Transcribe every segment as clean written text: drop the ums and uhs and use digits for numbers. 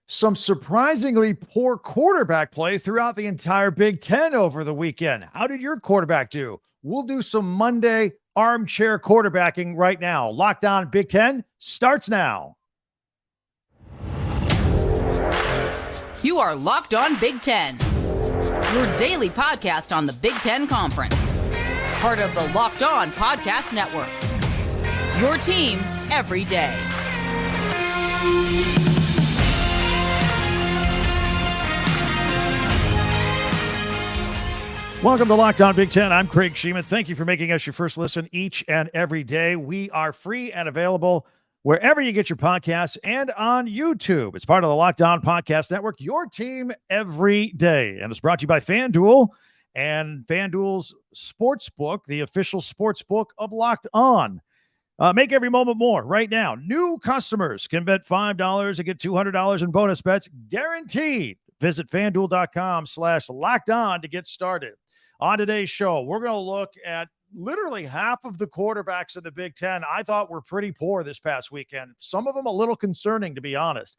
Some surprisingly poor quarterback play throughout the entire Big Ten over the weekend. How did your quarterback do? We'll do some Monday armchair quarterbacking right now. Locked On Big Ten starts now. You are Locked On Big Ten, your daily podcast on the Big Ten Conference. Part of the Locked On Podcast Network, your team every day. Welcome to Locked On Big Ten. I'm Craig Sheeman. Thank you for making us your first listen each and every day. We are free and available wherever you get your podcasts and on YouTube. It's part of the Locked On Podcast Network, your team every day. And it's brought to you by FanDuel and FanDuel's Sportsbook, the official sportsbook of Locked On. Make every moment more right now. New customers can bet $5 and get $200 in bonus bets guaranteed. Visit FanDuel.com/LockedOn to get started. On today's show, we're going to look at literally half of the quarterbacks in the Big Ten I thought were pretty poor this past weekend. Some of them a little concerning, to be honest.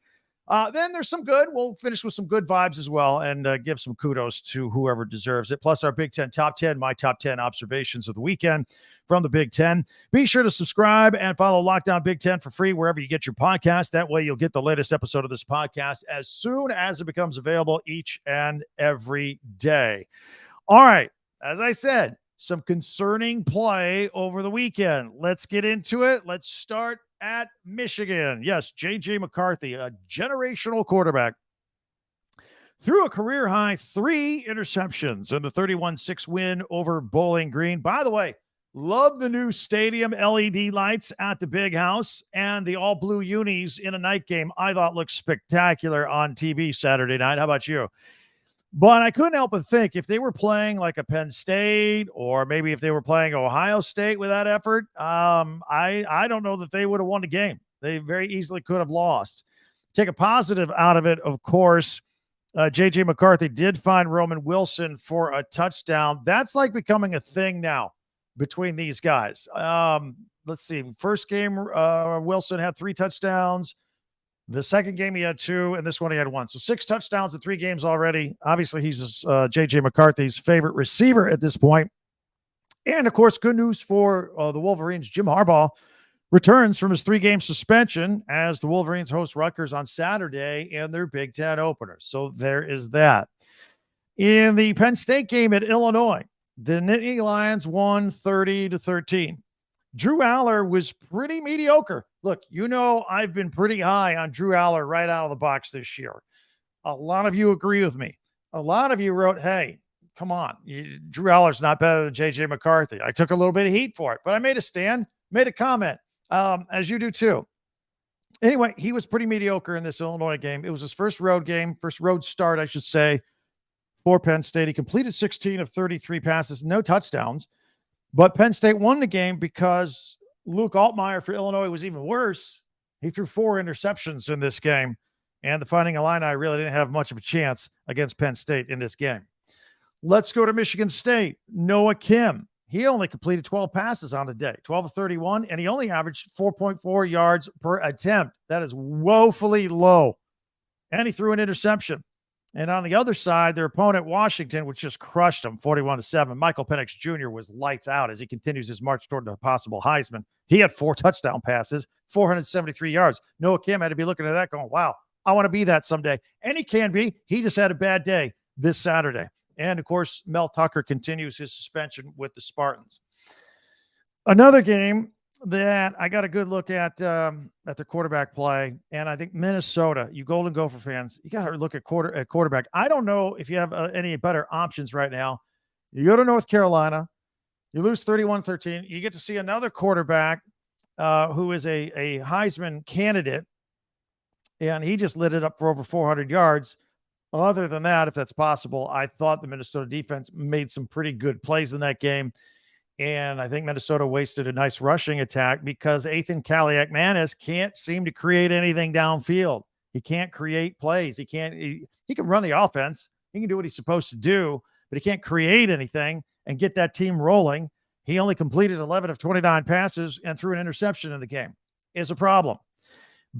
Then there's some good. We'll finish with some good vibes as well and give some kudos to whoever deserves it. Plus our Big Ten Top 10, my top 10 observations of the weekend from the Big Ten. Be sure to subscribe and follow Locked On Big Ten for free wherever you get your podcast. That way you'll get the latest episode of this podcast as soon as it becomes available each and every day. All right, as I said, some concerning play over the weekend. Let's get into it. Let's start at Michigan. Yes, JJ McCarthy, a generational quarterback, threw a career-high 3 interceptions in the 31-6 win over Bowling Green. By the way, love the new stadium LED lights at the Big House and the all-blue unis in a night game. I thought looked spectacular on TV Saturday night. How about you? But I couldn't help but think if they were playing like a Penn State or maybe if they were playing Ohio State with that effort, I don't know that they would have won the game. They very easily could have lost. Take a positive out of it, of course. JJ McCarthy did find Roman Wilson for a touchdown. That's like becoming a thing now between these guys. Let's see. First game, Wilson had 3 touchdowns. The second game, he had 2, and this one he had 1. So 6 touchdowns in 3 games already. Obviously, he's J.J. McCarthy's favorite receiver at this point. And, of course, good news for the Wolverines. Jim Harbaugh returns from his 3-game suspension as the Wolverines host Rutgers on Saturday in their Big Ten opener. So there is that. In the Penn State game at Illinois, the Nittany Lions won 30-13. Drew Allar was pretty mediocre. Look, I've been pretty high on Drew Allar right out of the box this year. A lot of you agree with me. A lot of you wrote, hey, come on. Drew Allar's not better than JJ McCarthy. I took a little bit of heat for it, but I made a stand, made a comment, as you do too. Anyway, he was pretty mediocre in this Illinois game. It was his first road start, I should say, for Penn State. He completed 16 of 33 passes, no touchdowns. But Penn State won the game because Luke Altmyer for Illinois was even worse. He threw 4 interceptions in this game, and the Fighting Illini really didn't have much of a chance against Penn State in this game. Let's go to Michigan State. Noah Kim. He only completed 12 passes on the day, 12 of 31, and he only averaged 4.4 yards per attempt. That is woefully low. And he threw an interception. And on the other side, their opponent, Washington, which just crushed them 41-7. Michael Penix Jr. was lights out as he continues his march toward the possible Heisman. He had 4 touchdown passes, 473 yards. Noah Kim had to be looking at that going, wow, I want to be that someday. And he can be. He just had a bad day this Saturday. And, of course, Mel Tucker continues his suspension with the Spartans. Another game that I got a good look at the quarterback play, and I think Minnesota, you Golden Gopher fans, you got to look at quarterback. I don't know if you have any better options right now. You go to North Carolina, you lose 31-13. You get to see another quarterback who is a Heisman candidate, and he just lit it up for over 400 yards. Other than that, if that's possible, I thought the Minnesota defense made some pretty good plays in that game. And I think Minnesota wasted a nice rushing attack because Athan Kaliakmanis can't seem to create anything downfield. He can't create plays. He can run the offense. He can do what he's supposed to do, but he can't create anything and get that team rolling. He only completed 11 of 29 passes and threw an interception in the game. Is a problem.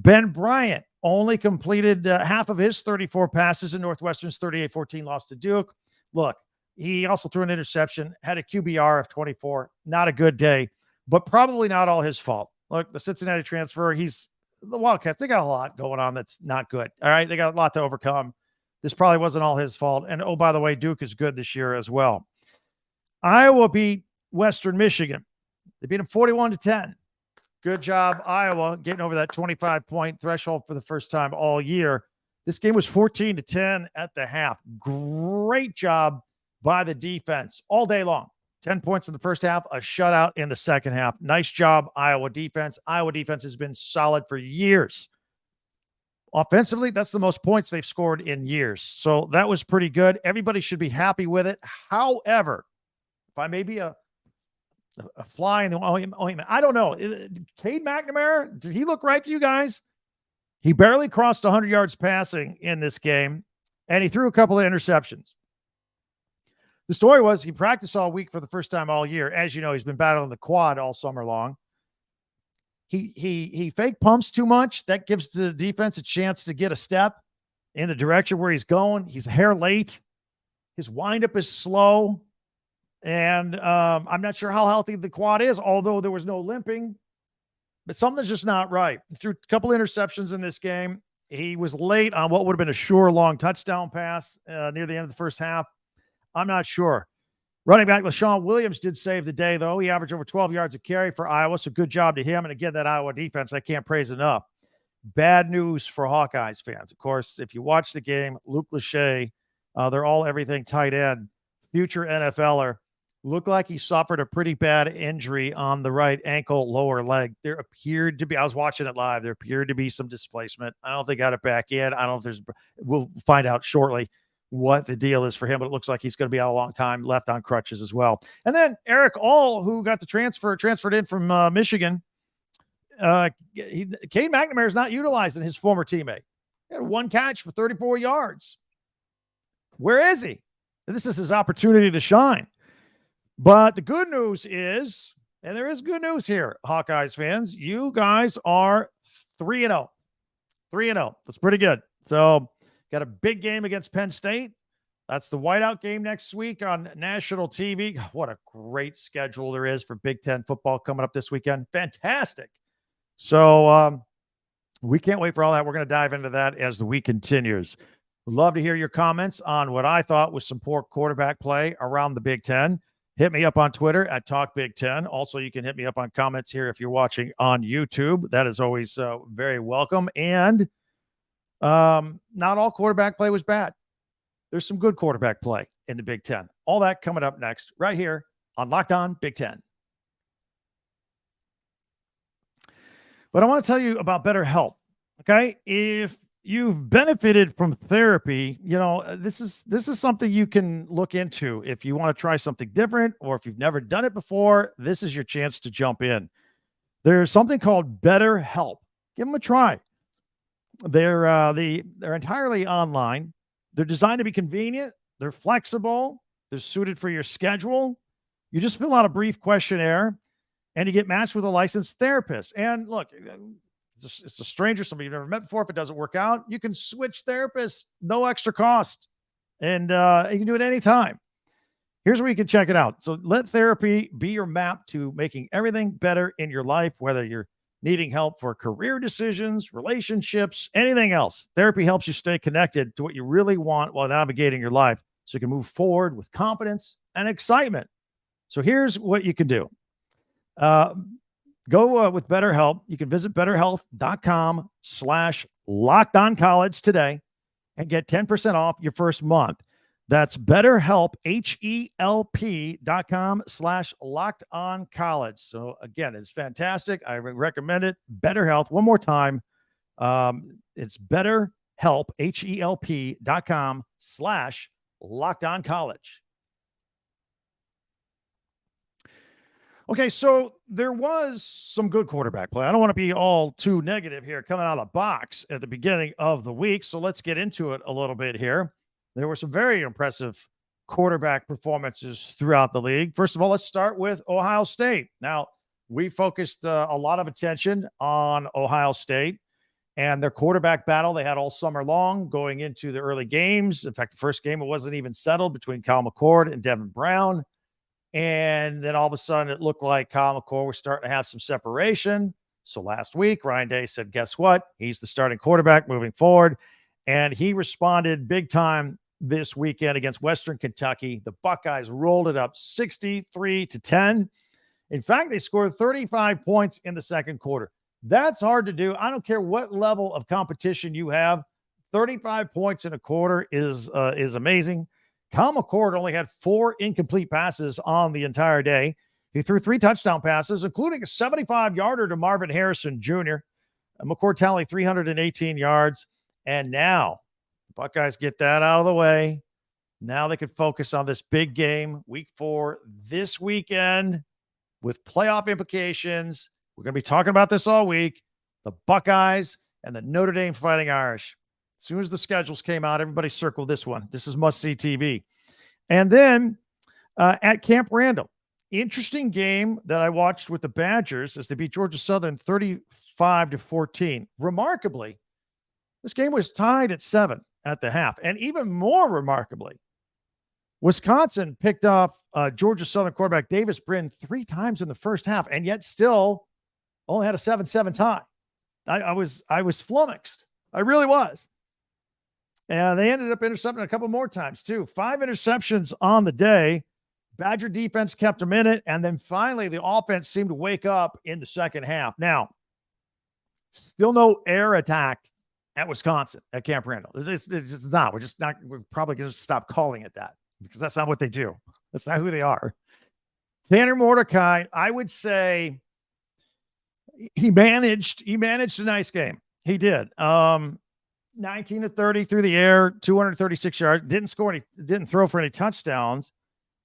Ben Bryant only completed half of his 34 passes in Northwestern's 38-14 loss to Duke. Look, he also threw an interception, had a QBR of 24. Not a good day, but probably not all his fault. Look, the Cincinnati transfer, the Wildcats, they got a lot going on that's not good. All right, they got a lot to overcome. This probably wasn't all his fault. And, oh, by the way, Duke is good this year as well. Iowa beat Western Michigan. They beat them 41-10. Good job, Iowa, getting over that 25-point threshold for the first time all year. This game was 14-10 at the half. Great job by the defense all day long. 10 points in the first half, a shutout in the second half. Nice job, Iowa defense. Iowa defense has been solid for years. Offensively, that's the most points they've scored in years. So that was pretty good. Everybody should be happy with it. However, if I may be a fly in the ointment, I don't know. Cade McNamara, did he look right to you guys? He barely crossed 100 yards passing in this game, and he threw a couple of interceptions. The story was he practiced all week for the first time all year. As you know, he's been battling the quad all summer long. He fake pumps too much. That gives the defense a chance to get a step in the direction where he's going. He's a hair late. His windup is slow. And I'm not sure how healthy the quad is, although there was no limping. But something's just not right. He threw a couple interceptions in this game. He was late on what would have been a sure long touchdown pass near the end of the first half. I'm not sure. Running back LaShawn Williams did save the day, though. He averaged over 12 yards a carry for Iowa, so good job to him. And again, that Iowa defense, I can't praise enough. Bad news for Hawkeyes fans. Of course, if you watch the game, Luke Lachey, they're all everything tight end, future NFLer, looked like he suffered a pretty bad injury on the right ankle, lower leg. There appeared to be, I was watching it live, there appeared to be some displacement. I don't know if they got it back in. I don't know if we'll find out shortly what the deal is for him, but it looks like he's going to be out a long time, left on crutches as well. And then Eric All, who got the transferred in from Michigan. Cade McNamara is not utilizing his former teammate. He had one catch for 34 yards. Where is he? This is his opportunity to shine. But the good news is, and there is good news here, Hawkeyes fans, you guys are 3-0. 3-0. That's pretty good. So got a big game against Penn State. That's the whiteout game next week on national TV. What a great schedule there is for Big Ten football coming up this weekend. Fantastic. So we can't wait for all that. We're going to dive into that as the week continues. We'd love to hear your comments on what I thought was some poor quarterback play around the Big Ten. Hit me up on Twitter at Talk Big Ten. Also, you can hit me up on comments here if you're watching on YouTube. That is always very welcome. And not all quarterback play was bad. There's some good quarterback play in the Big Ten. All that coming up next right here on Locked On Big Ten. But I want to tell you about BetterHelp. Okay, if you've benefited from therapy, this is something you can look into if you want to try something different, or if you've never done it before. This is your chance to jump in. There's something called BetterHelp. Give them a try. They're entirely online. They're designed to be convenient. They're flexible. They're suited for your schedule. You just fill out a brief questionnaire, and you get matched with a licensed therapist. And look, it's a stranger, somebody you've never met before. If it doesn't work out, you can switch therapists, no extra cost. And you can do it anytime. Here's where you can check it out. So let therapy be your map to making everything better in your life, whether you're needing help for career decisions, relationships, anything else. Therapy helps you stay connected to what you really want while navigating your life so you can move forward with confidence and excitement. So here's what you can do. Go with BetterHelp. You can visit BetterHelp.com/LockedOnCollege today and get 10% off your first month. That's BetterHelp, HELP.com/LockedOnCollege. So again, it's fantastic. I recommend it. BetterHelp. One more time. It's BetterHelp, HELP.com/LockedOnCollege. Okay, so there was some good quarterback play. I don't want to be all too negative here coming out of the box at the beginning of the week, so let's get into it a little bit here. There were some very impressive quarterback performances throughout the league. First of all, let's start with Ohio State. Now, we focused a lot of attention on Ohio State, And their quarterback battle they had all summer long going into the early games. In fact, the first game, it wasn't even settled between Kyle McCord and Devin Brown. And then all of a sudden, it looked like Kyle McCord was starting to have some separation. So last week, Ryan Day said, guess what? He's the starting quarterback moving forward. And he responded big time this weekend against Western Kentucky. The Buckeyes rolled it up 63-10. In fact, they scored 35 points in the second quarter. That's hard to do. I don't care what level of competition you have. 35 points in a quarter is amazing. Kyle McCord only had 4 incomplete passes on the entire day. He threw 3 touchdown passes, including a 75-yarder to Marvin Harrison Jr. McCord tallied 318 yards. And now the Buckeyes get that out of the way. Now they can focus on this big game, week 4, this weekend with playoff implications. We're going to be talking about this all week. The Buckeyes and the Notre Dame Fighting Irish. As soon as the schedules came out, everybody circled this one. This is must-see TV. And then at Camp Randall, interesting game that I watched with the Badgers as they beat Georgia Southern 35-14. Remarkably, this game was tied at 7 at the half. And even more remarkably, Wisconsin picked off Georgia Southern quarterback Davis Brin 3 times in the first half, and yet still only had a 7-7 tie. I was flummoxed. I really was. And they ended up intercepting a couple more times too. 5 interceptions on the day. Badger defense kept them in it, and then finally the offense seemed to wake up in the second half. Now, still no air attack at Wisconsin at Camp Randall. It's not. We're probably going to stop calling it that because that's not what they do. That's not who they are. Tanner Mordecai, I would say he managed a nice game. He did. 19-30 through the air, 236 yards. Didn't throw for any touchdowns,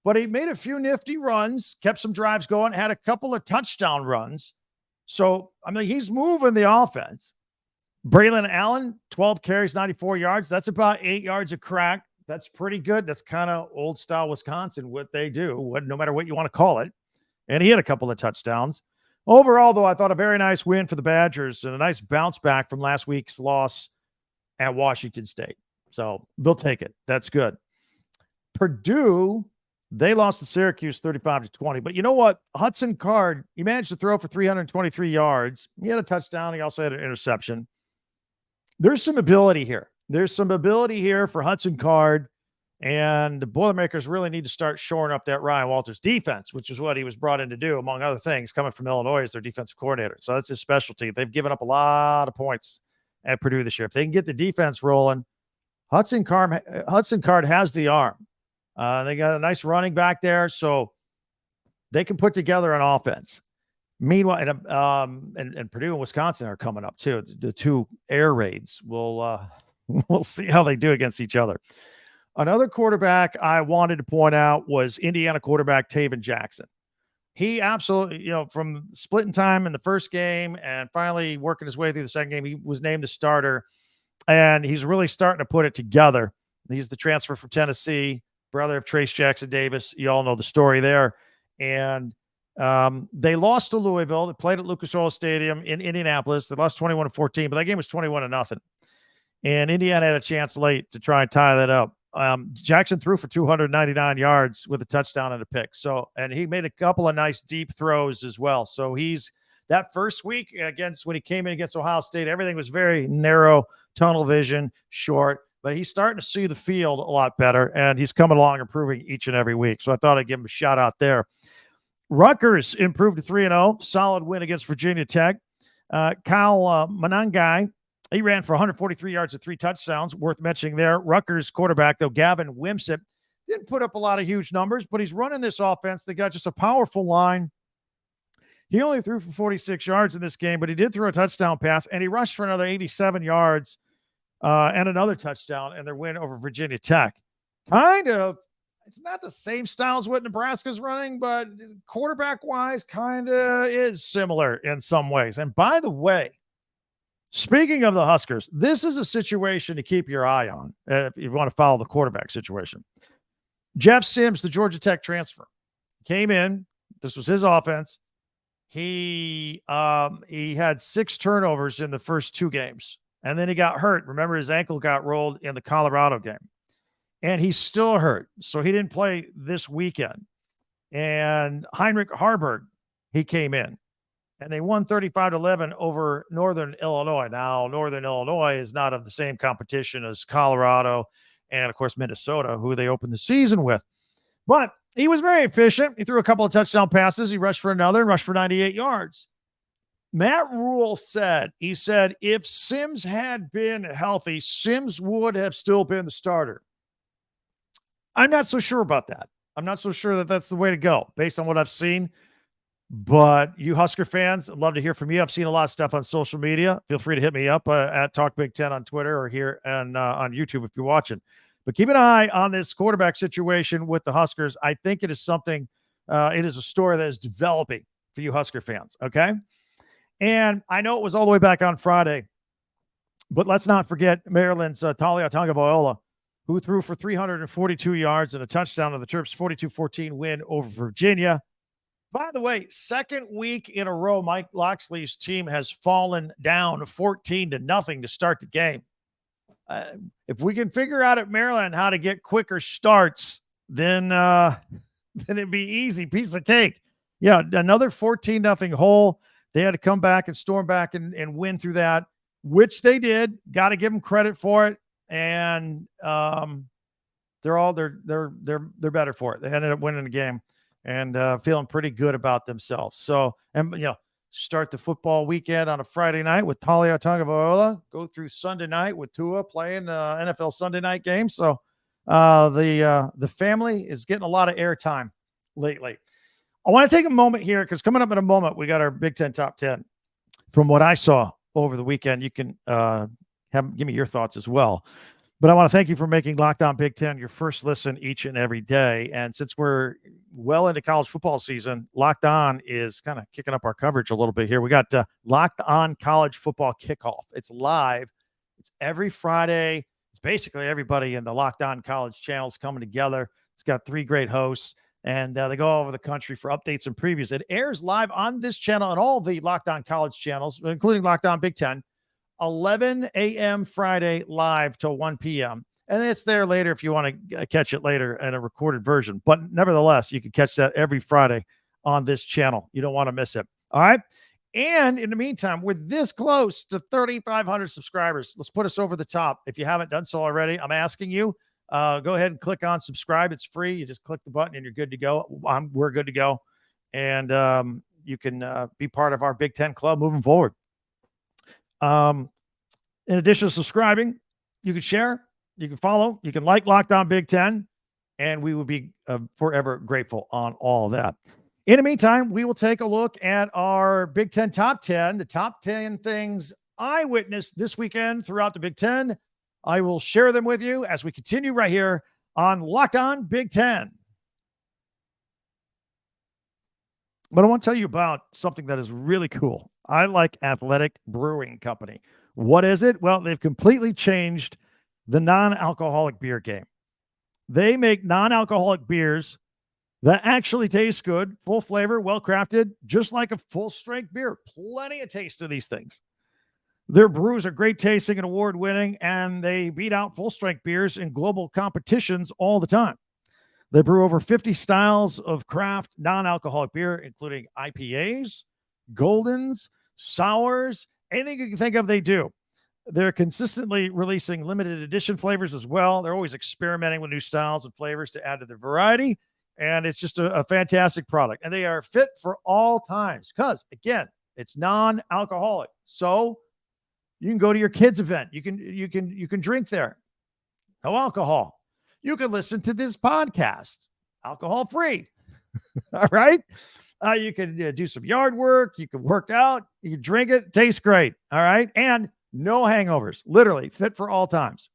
but he made a few nifty runs, kept some drives going, had a couple of touchdown runs. So, I mean, he's moving the offense. Braylon Allen, 12 carries, 94 yards. That's about 8 yards a crack. That's pretty good. That's kind of old style Wisconsin, what they do, no matter what you want to call it. And he had a couple of touchdowns. Overall, though, I thought a very nice win for the Badgers and a nice bounce back from last week's loss at Washington State. So they'll take it. That's good. Purdue, they lost to Syracuse 35-20. But you know what? Hudson Card, he managed to throw for 323 yards. He had a touchdown. He also had an interception. There's some ability here. There's some ability here for Hudson Card. And the Boilermakers really need to start shoring up that Ryan Walters defense, which is what he was brought in to do, among other things, coming from Illinois as their defensive coordinator. So that's his specialty. They've given up a lot of points at Purdue this year. If they can get the defense rolling, Hudson Card has the arm. They got a nice running back there, so they can put together an offense. Meanwhile, and Purdue and Wisconsin are coming up too. The 2 air raids. We'll see how they do against each other. Another quarterback I wanted to point out was Indiana quarterback Taven Jackson. He absolutely, from splitting time in the first game and finally working his way through the second game, he was named the starter, and he's really starting to put it together. He's the transfer from Tennessee, brother of Trace Jackson Davis. You all know the story there. And they lost to Louisville. They played at Lucas Oil Stadium in Indianapolis. They lost 21-14, but that game was 21-0. And Indiana had a chance late to try and tie that up. Jackson threw for 299 yards with a touchdown and a pick. And he made a couple of nice deep throws as well. So he's that first week when he came in against Ohio State, everything was very narrow, tunnel vision, short, but he's starting to see the field a lot better, and he's coming along, improving each and every week. So I thought I'd give him a shout out there. Rutgers improved to 3-0, solid win against Virginia Tech. Kyle Manangai, he ran for 143 yards and 3 touchdowns, worth mentioning there. Rutgers quarterback, though, Gavin Wimsett, didn't put up a lot of huge numbers, but he's running this offense. They got just a powerful line. He only threw for 46 yards in this game, but he did throw a touchdown pass, and he rushed for another 87 yards and another touchdown in their win over Virginia Tech. It's not the same style as what Nebraska's running, but quarterback-wise, kind of is similar in some ways. And by the way, speaking of the Huskers, this is a situation to keep your eye on if you want to follow the quarterback situation. Jeff Sims, the Georgia Tech transfer, came in. This was his offense. He had 6 turnovers in the first 2 games And then he got hurt. Remember, his ankle got rolled in the Colorado game. And he's still hurt. So he didn't play this weekend. And Heinrich Haarberg, he came in. And they won 35-11 over Northern Illinois. Now, Northern Illinois is not of the same competition as Colorado and, of course, Minnesota, who they opened the season with. But he was very efficient. He threw a couple of touchdown passes. He rushed for another and rushed for 98 yards. Matt Rule said, if Sims had been healthy, Sims would have still been the starter. I'm not so sure about that. I'm not so sure that that's the way to go based on what I've seen. But you Husker fans, I'd love to hear from you. I've seen a lot of stuff on social media. Feel free to hit me up at Talk Big Ten on Twitter or here and on YouTube if you're watching. But keep an eye on this quarterback situation with the Huskers. I think it is something, it is a story that is developing for you Husker fans, okay? And I know it was all the way back on Friday, but let's not forget Maryland's Talia Tagovailoa, who threw for 342 yards and a touchdown on the Terps' 42-14 win over Virginia. By the way, second week in a row, Mike Loxley's team has fallen down 14-0 to start the game. If we can figure out at Maryland how to get quicker starts, then it'd be easy, piece of cake. Yeah, another 14-0 hole. They had to come back and storm back and win through that, which they did. Got to give them credit for it. And they're better for it. They ended up winning the game and feeling pretty good about themselves. So, and start the football weekend on a Friday night with Talia Tagovailoa. Go through Sunday night with Tua playing NFL Sunday night game. So the family is getting a lot of airtime lately. I want to take a moment here because coming up in a moment, we got our Big Ten Top 10. From what I saw over the weekend, you can give me your thoughts as well. But I want to thank you for making Locked On Big Ten your first listen each and every day. And since we're well into college football season, Locked On is kind of kicking up our coverage a little bit here. We got Locked On College Football Kickoff. It's live. It's every Friday. It's basically everybody in the Locked On College channels coming together. It's got 3 great hosts. And they go all over the country for updates and previews. It airs live on this channel and all the Locked On College channels, including Locked On Big Ten, 11 a.m. Friday live till 1 p.m. And it's there later if you want to catch it later in a recorded version. But nevertheless, you can catch that every Friday on this channel. You don't want to miss it. All right. And in the meantime, we're this close to 3,500 subscribers. Let's put us over the top. If you haven't done so already, I'm asking you. Go ahead and click on subscribe. It's free. You just click the button and you're good to go. We're good to go. And you can be part of our Big Ten club moving forward. In addition to subscribing, you can share, you can follow, you can like Locked On Big Ten, and we will be forever grateful on all of that. In the meantime, we will take a look at our Big Ten Top 10, the top 10 things I witnessed this weekend throughout the Big Ten. I will share them with you as we continue right here on Locked On Big Ten. But I want to tell you about something that is really cool. I like Athletic Brewing Company. What is it? Well, they've completely changed the non-alcoholic beer game. They make non-alcoholic beers that actually taste good, full flavor, well-crafted, just like a full-strength beer. Plenty of taste to these things. Their brews are great tasting and award-winning, and they beat out full-strength beers in global competitions all the time. They brew over 50 styles of craft non-alcoholic beer, including IPAs, Goldens, sours, anything you can think of, they do. They're consistently releasing limited edition flavors as well. They're always experimenting with new styles and flavors to add to the variety, and it's just a fantastic product. And they are fit for all times because, again, it's non-alcoholic. So you can go to your kids' event. You can drink there. No alcohol. You can listen to this podcast, alcohol-free. All right? You can do some yard work. You can work out. You can drink it. Tastes great. All right? And no hangovers. Literally fit for all times.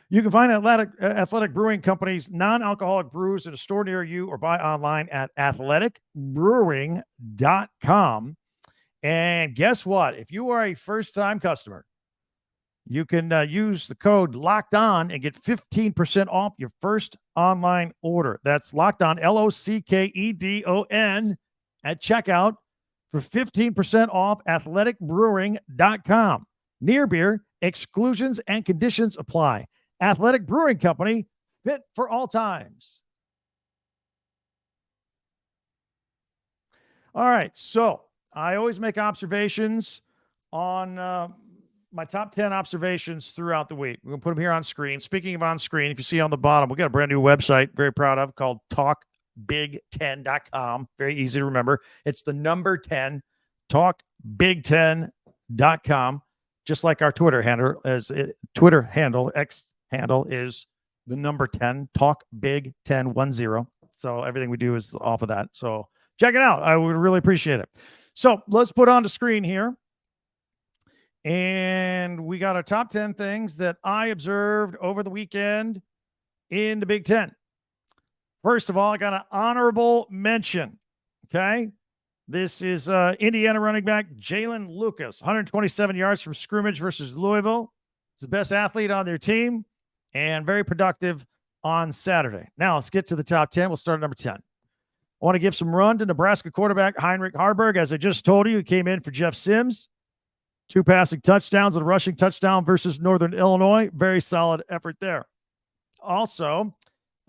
You can find Athletic Brewing Company's non-alcoholic brews in a store near you or buy online at athleticbrewing.com. And guess what? If you are a first-time customer, you can use the code Locked On and get 15% off your first online order. That's Locked On, LOCKEDON, at checkout for 15% off athleticbrewing.com. Near beer, exclusions and conditions apply. Athletic Brewing Company, fit for all times. All right, so I always make observations on my top 10 observations throughout the week. We're going to put them here on screen. Speaking of on screen, if you see on the bottom, we got a brand new website, very proud of, called talkbig10.com. Very easy to remember. It's the number 10, talkbig10.com. Just like our Twitter handle, X handle is the number 10, talkbig1010. So everything we do is off of that. So check it out. I would really appreciate it. So let's put on the screen here. And we got our top 10 things that I observed over the weekend in the Big Ten. First of all, I got an honorable mention. Okay. This is Indiana running back Jalen Lucas, 127 yards from scrimmage versus Louisville. He's the best athlete on their team and very productive on Saturday. Now let's get to the top 10. We'll start at number 10. I want to give some run to Nebraska quarterback Heinrich Haarberg. As I just told you, he came in for Jeff Sims. 2 passing touchdowns and a rushing touchdown versus Northern Illinois. Very solid effort there. Also,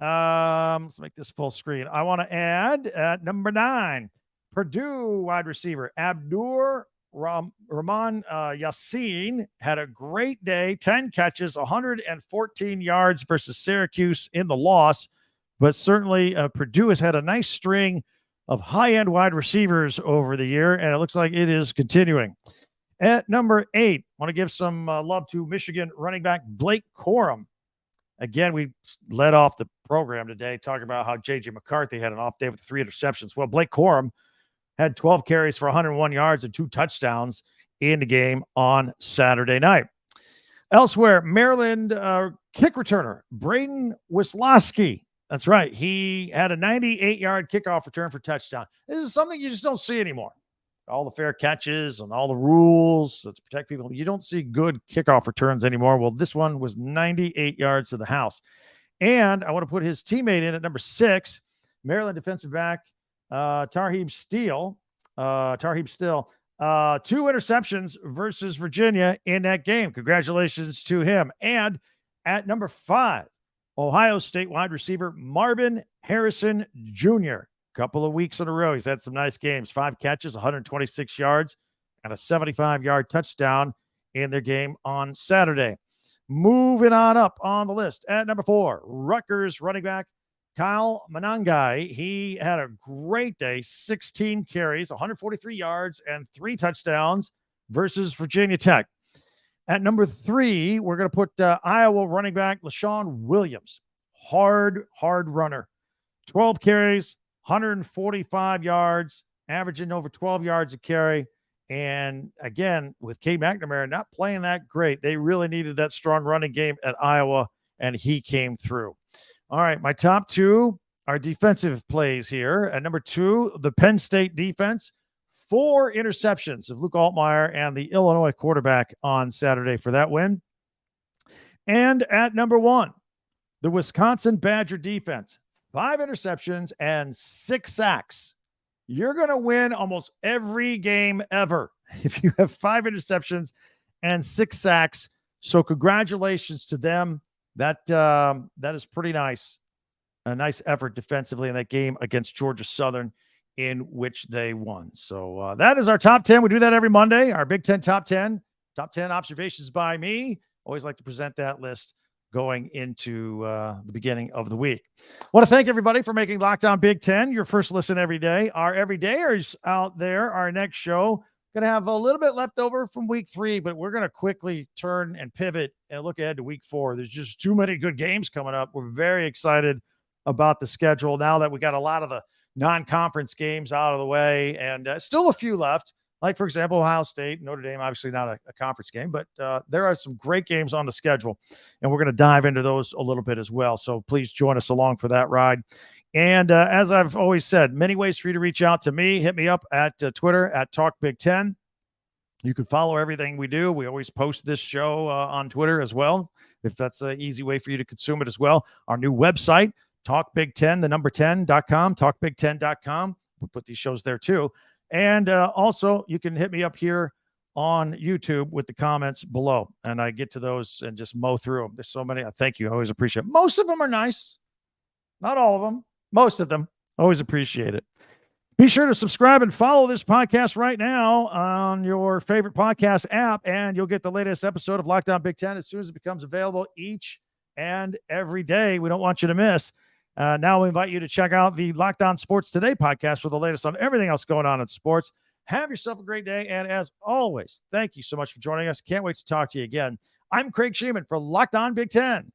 let's make this full screen. I want to add at number 9, Purdue wide receiver Abdur Rahman Yassin had a great day, 10 catches, 114 yards versus Syracuse in the loss. But certainly Purdue has had a nice string of high-end wide receivers over the year, and it looks like it is continuing. At number 8, I want to give some love to Michigan running back Blake Corum. Again, we led off the program today talking about how JJ McCarthy had an off day with 3 interceptions. Well, Blake Corum had 12 carries for 101 yards and 2 touchdowns in the game on Saturday night. Elsewhere, Maryland kick returner Braden Wisłowski. That's right. He had a 98-yard kickoff return for touchdown. This is something you just don't see anymore. All the fair catches and all the rules to protect people. You don't see good kickoff returns anymore. Well, this one was 98 yards to the house. And I want to put his teammate in at number 6, Maryland defensive back Tarheeb Steele. 2 interceptions versus Virginia in that game. Congratulations to him. And at number 5, Ohio State wide receiver Marvin Harrison Jr. Couple of weeks in a row, he's had some nice games. 5 catches, 126 yards, and a 75-yard touchdown in their game on Saturday. Moving on up on the list at number 4, Rutgers running back Kyle McNamara. He had a great day, 16 carries, 143 yards, and 3 touchdowns versus Virginia Tech. At number 3, we're going to put Iowa running back LaShawn Williams. Hard runner. 12 carries, 145 yards, averaging over 12 yards a carry. And again, with Cade McNamara not playing that great, they really needed that strong running game at Iowa, and he came through. All right, my top 2 are defensive plays here. At number 2, the Penn State defense. 4 interceptions of Luke Altmyer and the Illinois quarterback on Saturday for that win. And at number 1, the Wisconsin Badger defense. 5 interceptions and 6 sacks. You're going to win almost every game ever if you have 5 interceptions and 6 sacks. So congratulations to them. That is pretty nice. A nice effort defensively in that game against Georgia Southern, in which they won. So that is our top 10. We do that every Monday, our Big Ten top 10. Top 10 observations by me. Always like to present that list going into the beginning of the week. I want to thank everybody for making Locked On Big Ten your first listen every day. Our everydayers out there, our next show, going to have a little bit left over from week 3, but we're going to quickly turn and pivot and look ahead to week 4. There's just too many good games coming up. We're very excited about the schedule now that we got a lot of the non-conference games out of the way, and still a few left. Like, for example, Ohio State, Notre Dame, obviously not a conference game, but there are some great games on the schedule, and we're going to dive into those a little bit as well. So please join us along for that ride. And as I've always said, many ways for you to reach out to me. Hit me up at Twitter at TalkBig10. You can follow everything we do. We always post this show on Twitter as well, if that's an easy way for you to consume it as well. Our new website, TalkBig10, the number 10.com, TalkBig10.com. We put these shows there too. And also, you can hit me up here on YouTube with the comments below, and I get to those and just mow through them. There's so many. Thank you. I always appreciate it. Most of them are nice. Not all of them. Most of them. Always appreciate it. Be sure to subscribe and follow this podcast right now on your favorite podcast app, and you'll get the latest episode of Locked On Big Ten as soon as it becomes available each and every day. We don't want you to miss. Now we invite you to check out the Locked On Sports Today podcast for the latest on everything else going on in sports. Have yourself a great day, and as always, thank you so much for joining us. Can't wait to talk to you again. I'm Craig Sheeman for Locked On Big Ten.